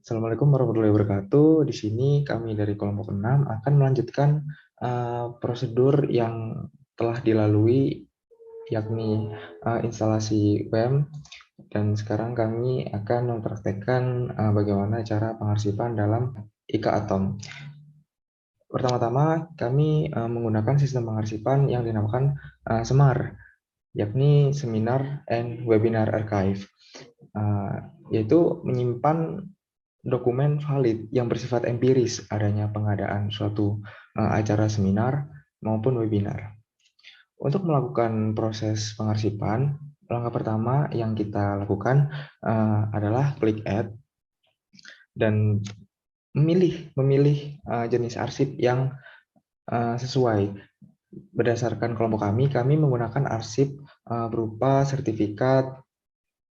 Assalamualaikum warahmatullahi wabarakatuh. Di sini kami dari kelompok 6 akan melanjutkan prosedur yang telah dilalui, yakni instalasi WEM, dan sekarang kami akan mempraktekkan bagaimana cara pengarsipan dalam IK Atom. Pertama-tama kami menggunakan sistem pengarsipan yang dinamakan SEMAR, yakni Seminar and Webinar Archive, yaitu menyimpan dokumen valid yang bersifat empiris adanya pengadaan suatu acara seminar maupun webinar. Untuk melakukan proses pengarsipan, langkah pertama yang kita lakukan adalah klik add dan memilih jenis arsip yang sesuai. Berdasarkan kelompok kami menggunakan arsip berupa sertifikat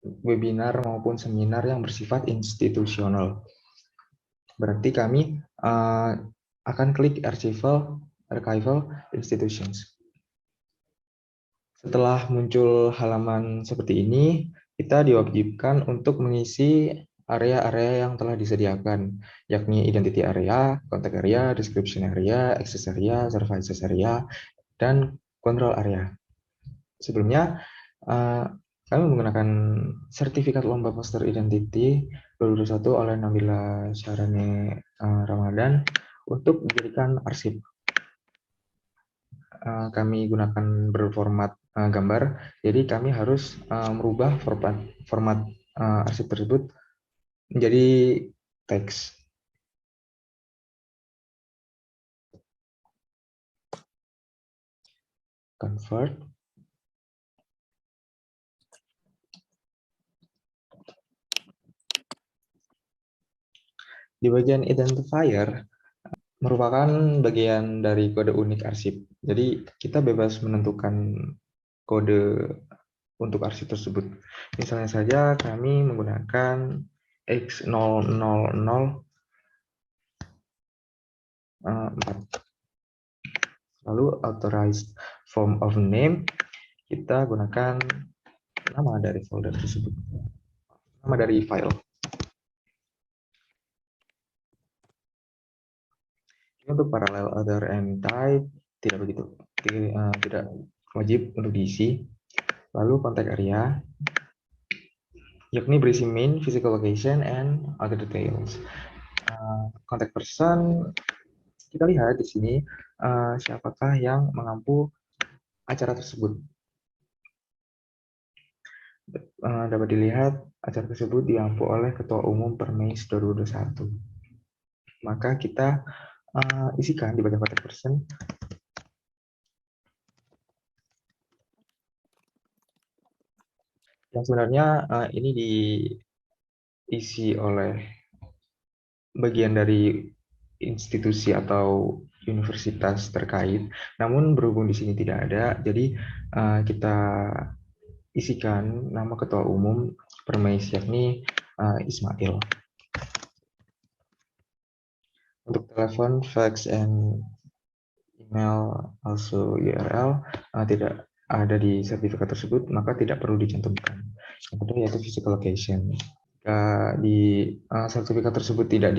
webinar maupun seminar yang bersifat institusional. Berarti kami akan klik Archival Institutions. Setelah muncul halaman seperti ini, kita diwajibkan untuk mengisi area-area yang telah disediakan, yakni identity area, contact area, description area, access area, services area, dan control area. Sebelumnya, kami menggunakan sertifikat lomba poster identity 2021 oleh Nabila Syarani Ramadan untuk dijadikan arsip. Kami gunakan berformat gambar, jadi kami harus merubah format arsip tersebut menjadi teks. Convert. Di bagian identifier merupakan bagian dari kode unik arsip. Jadi kita bebas menentukan kode untuk arsip tersebut. Misalnya saja kami menggunakan X0004. Lalu authorized form of name, kita gunakan nama dari folder tersebut, nama dari file. Untuk parallel other and type tidak wajib untuk diisi. Lalu contact area, yakni berisi main, physical location, and other details. Contact person, kita lihat di sini siapakah yang mengampu acara tersebut. Dapat dilihat acara tersebut diampu oleh Ketua Umum Permeis 2021. Maka kita isikan di bagian contact person. Yang sebenarnya ini diisi oleh bagian dari institusi atau universitas terkait. Namun berhubung di sini tidak ada, jadi kita isikan nama Ketua Umum Permeis, yakni Ismail. Untuk telepon, fax, and email, also URL, tidak ada di sertifikat tersebut, maka tidak perlu dicantumkan. Yang kedua yaitu physical location. Jika di sertifikat tersebut tidak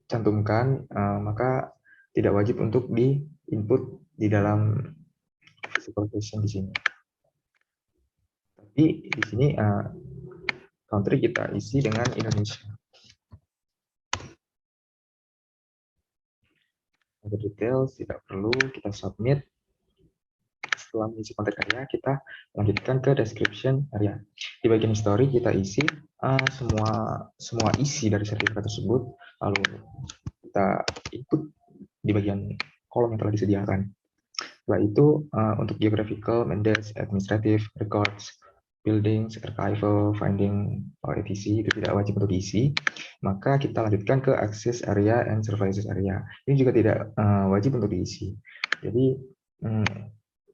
dicantumkan, maka tidak wajib untuk di-input di dalam physical location di sini. Tapi di sini country kita isi dengan Indonesia. Untuk details tidak perlu, kita submit. Setelah mengisi contact area, kita lanjutkan ke description area. Di bagian history kita isi semua isi dari sertifikat tersebut, lalu kita input di bagian kolom yang telah disediakan. Setelah itu untuk geographical, mandates, administrative, records, buildings, archival, finding, etc. itu tidak wajib untuk diisi. Maka kita lanjutkan ke access area and services area. Ini juga tidak wajib untuk diisi. Jadi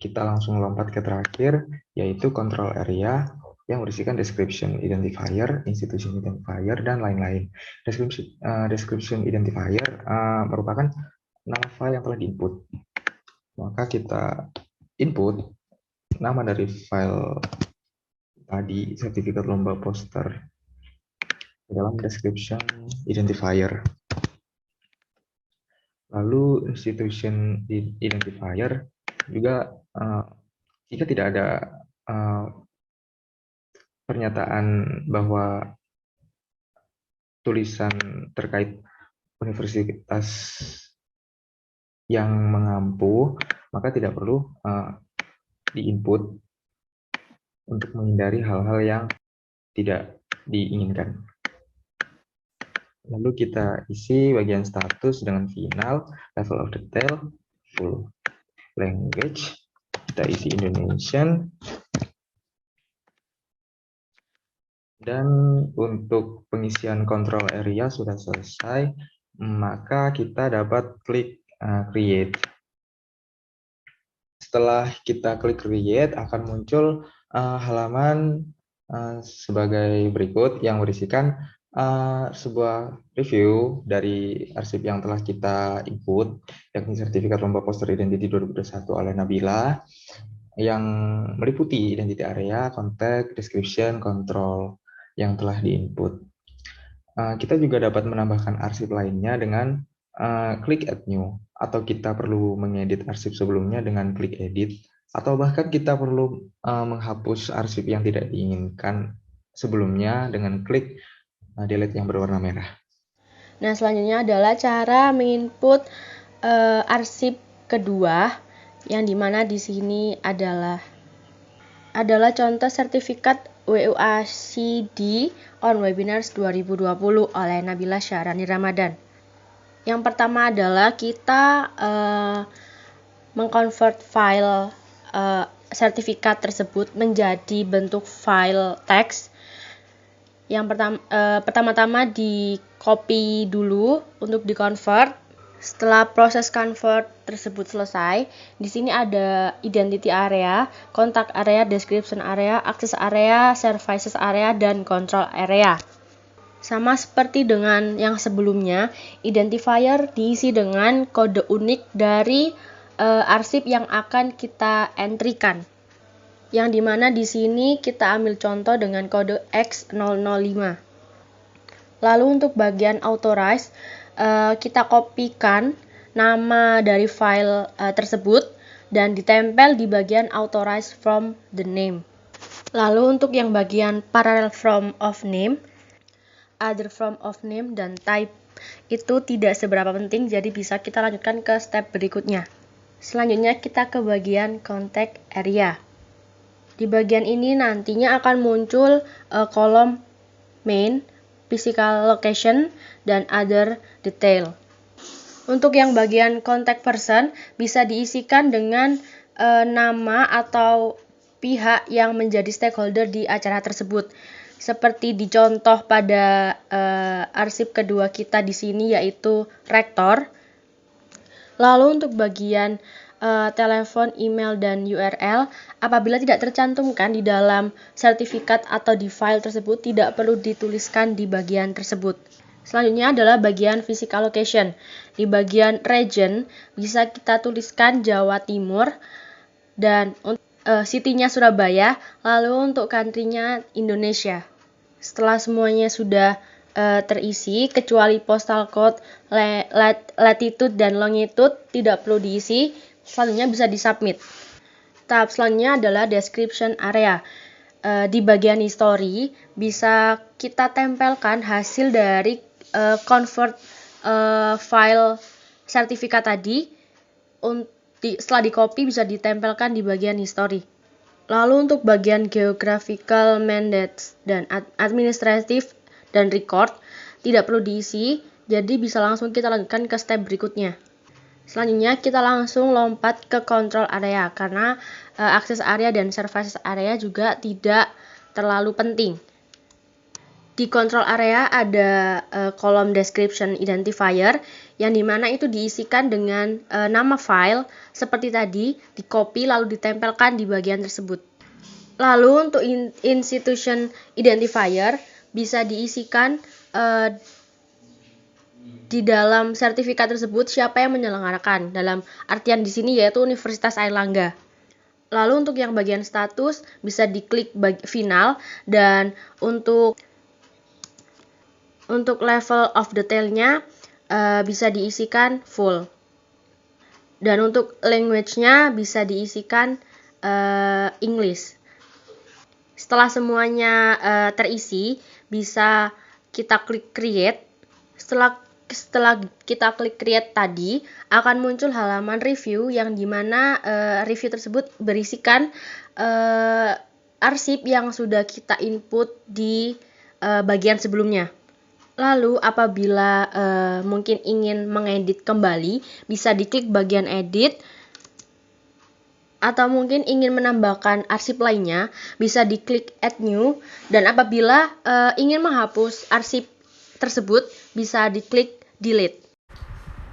kita langsung lompat ke terakhir, yaitu control area yang berisikan description identifier, institution identifier, dan lain-lain. Description identifier merupakan nama file yang telah diinput. Maka kita input nama dari file tadi, sertifikat lomba poster dalam description identifier. Lalu institution identifier juga jika tidak ada pernyataan bahwa tulisan terkait universitas yang mengampu, maka tidak perlu di-input untuk menghindari hal-hal yang tidak diinginkan. Lalu kita isi bagian status dengan final, level of detail, full. Language, kita isi Indonesian. Dan untuk pengisian control area sudah selesai, maka kita dapat klik create. Setelah kita klik create, akan muncul halaman sebagai berikut yang berisikan sebuah review dari arsip yang telah kita input, yakni sertifikat lomba poster identity 2021 oleh Nabila, yang meliputi identity area, kontak, description, control yang telah diinput. Kita juga dapat menambahkan arsip lainnya dengan klik add new, atau kita perlu mengedit arsip sebelumnya dengan klik edit, atau bahkan kita perlu menghapus arsip yang tidak diinginkan sebelumnya dengan klik delete yang berwarna merah. Nah, selanjutnya adalah cara menginput arsip kedua, yang dimana di sini adalah contoh sertifikat WUACD on Webinars 2020 oleh Nabila Syahrani Ramadan. Yang pertama adalah kita mengkonvert file sertifikat tersebut menjadi bentuk file teks. Yang pertama-tama di copy dulu untuk di-convert. Setelah proses convert tersebut selesai, di sini ada identity area, contact area, description area, access area, services area, dan control area. Sama seperti dengan yang sebelumnya, identifier diisi dengan kode unik dari arsip yang akan kita entrykan. Yang dimana di sini kita ambil contoh dengan kode X005. Lalu untuk bagian authorize, kita kopikan nama dari file tersebut dan ditempel di bagian authorize from the name. Lalu untuk yang bagian parallel from of name, other from of name, dan type itu tidak seberapa penting, jadi bisa kita lanjutkan ke step berikutnya. Selanjutnya kita ke bagian contact area. Di bagian ini nantinya akan muncul kolom main, physical location, dan other detail. Untuk yang bagian contact person bisa diisikan dengan nama atau pihak yang menjadi stakeholder di acara tersebut. Seperti dicontoh pada arsip kedua kita di sini, yaitu rektor. Lalu untuk bagian telepon, email, dan URL, apabila tidak tercantumkan di dalam sertifikat atau di file tersebut, tidak perlu dituliskan di bagian tersebut. Selanjutnya adalah bagian physical location. Di bagian region bisa kita tuliskan Jawa Timur, dan city-nya Surabaya, lalu untuk country-nya Indonesia. Setelah semuanya sudah terisi, kecuali postal code, latitude, dan longitude tidak perlu diisi. Selanjutnya bisa disubmit. Tahap selanjutnya adalah description area. Di bagian history bisa kita tempelkan hasil dari convert file sertifikat tadi. Setelah di copy bisa ditempelkan di bagian history. Lalu untuk bagian geographical mandates dan administrative dan record tidak perlu diisi, jadi bisa langsung kita lanjutkan ke step berikutnya. Selanjutnya kita langsung lompat ke control area, karena akses area dan services area juga tidak terlalu penting. Di control area ada kolom description identifier, yang dimana itu diisikan dengan nama file seperti tadi, di copy lalu ditempelkan di bagian tersebut. Lalu untuk institution identifier bisa diisikan di dalam sertifikat tersebut siapa yang menyelenggarakan. Dalam artian di sini yaitu Universitas Airlangga. Lalu untuk yang bagian status bisa diklik final, dan untuk Untuk level of detailnya bisa diisikan full. Dan untuk language-nya bisa diisikan English. Setelah semuanya terisi, bisa kita klik create. Setelah kita klik create tadi, akan muncul halaman review yang dimana review tersebut berisikan arsip yang sudah kita input di bagian sebelumnya. Lalu apabila mungkin ingin mengedit kembali, bisa diklik bagian edit, atau mungkin ingin menambahkan arsip lainnya, bisa diklik add new, dan apabila ingin menghapus arsip tersebut, bisa diklik delete.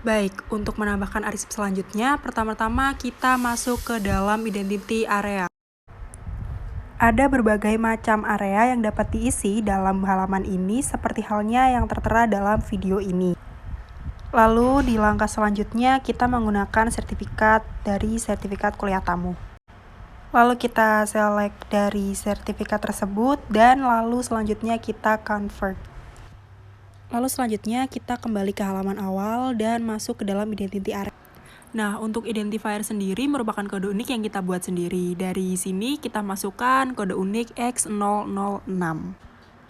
Baik, untuk menambahkan arsip selanjutnya, pertama-tama kita masuk ke dalam identity area. Ada berbagai macam area yang dapat diisi dalam halaman ini seperti halnya yang tertera dalam video ini. Lalu di langkah selanjutnya kita menggunakan sertifikat dari sertifikat kuliah tamu. Lalu kita select dari sertifikat tersebut dan lalu selanjutnya kita convert. Lalu selanjutnya kita kembali ke halaman awal dan masuk ke dalam identity area. Nah, untuk identifier sendiri merupakan kode unik yang kita buat sendiri. Dari sini kita masukkan kode unik X006.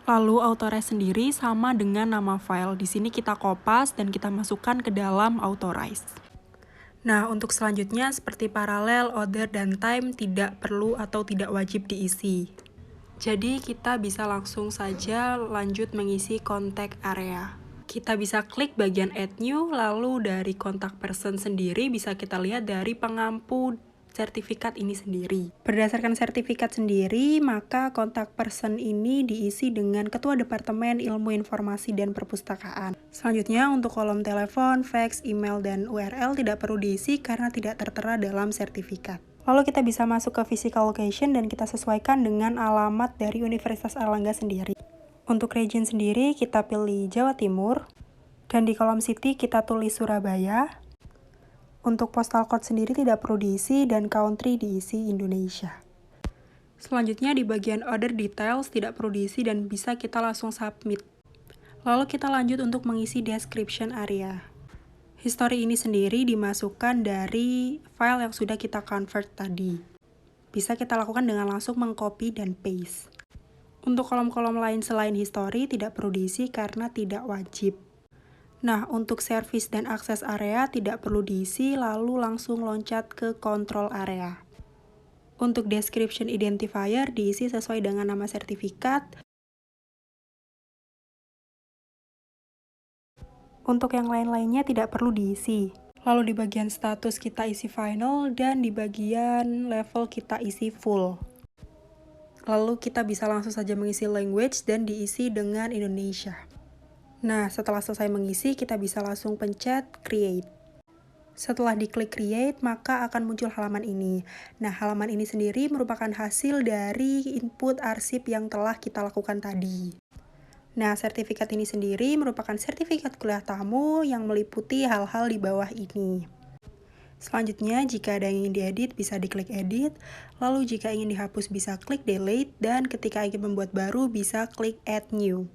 Lalu authorize sendiri sama dengan nama file. Di sini kita kopas dan kita masukkan ke dalam authorize. Nah, untuk selanjutnya seperti paralel, order, dan time tidak perlu atau tidak wajib diisi. Jadi kita bisa langsung saja lanjut mengisi contact area. Kita bisa klik bagian add new, lalu dari contact person sendiri bisa kita lihat dari pengampu sertifikat ini sendiri. Berdasarkan sertifikat sendiri, maka kontak person ini diisi dengan Ketua Departemen Ilmu Informasi dan Perpustakaan. Selanjutnya, untuk kolom telepon, fax, email, dan URL tidak perlu diisi karena tidak tertera dalam sertifikat. Lalu kita bisa masuk ke physical location dan kita sesuaikan dengan alamat dari Universitas Airlangga sendiri. Untuk region sendiri, kita pilih Jawa Timur, dan di kolom city kita tulis Surabaya. Untuk postal code sendiri tidak perlu diisi dan country diisi Indonesia. Selanjutnya di bagian order details tidak perlu diisi dan bisa kita langsung submit. Lalu kita lanjut untuk mengisi description area. History ini sendiri dimasukkan dari file yang sudah kita convert tadi. Bisa kita lakukan dengan langsung mengcopy dan paste. Untuk kolom-kolom lain selain history tidak perlu diisi karena tidak wajib. Nah, untuk service dan akses area tidak perlu diisi, lalu langsung loncat ke control area. Untuk description identifier diisi sesuai dengan nama sertifikat. Untuk yang lain-lainnya tidak perlu diisi. Lalu di bagian status kita isi final dan di bagian level kita isi full. Lalu kita bisa langsung saja mengisi language dan diisi dengan Indonesia. Nah, setelah selesai mengisi, kita bisa langsung pencet create. Setelah diklik create, maka akan muncul halaman ini. Nah, halaman ini sendiri merupakan hasil dari input arsip yang telah kita lakukan tadi. Nah, sertifikat ini sendiri merupakan sertifikat kuliah tamu yang meliputi hal-hal di bawah ini. Selanjutnya, jika ada yang ingin diedit, bisa diklik edit. Lalu jika ingin dihapus, bisa klik delete. Dan ketika ingin membuat baru, bisa klik add new.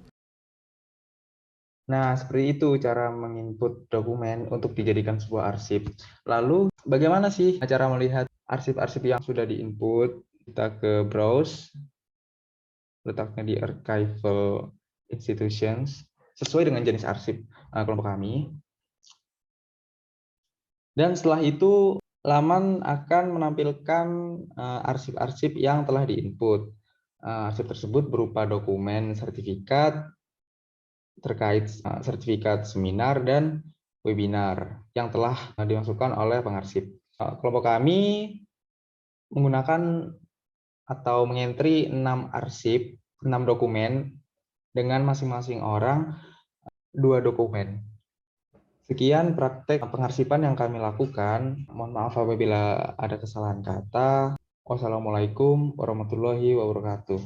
Nah, seperti itu cara menginput dokumen untuk dijadikan sebuah arsip. Lalu, bagaimana sih cara melihat arsip-arsip yang sudah diinput? Kita ke browse, letaknya di archival institutions, sesuai dengan jenis arsip kelompok kami. Dan setelah itu, laman akan menampilkan arsip-arsip yang telah diinput. Arsip tersebut berupa dokumen sertifikat, terkait sertifikat seminar dan webinar yang telah dimasukkan oleh pengarsip. Kelompok kami menggunakan atau mengentry 6 arsip, 6 dokumen dengan masing-masing orang 2 dokumen. Sekian praktek pengarsipan yang kami lakukan. Mohon maaf apabila ada kesalahan kata. Wassalamualaikum warahmatullahi wabarakatuh.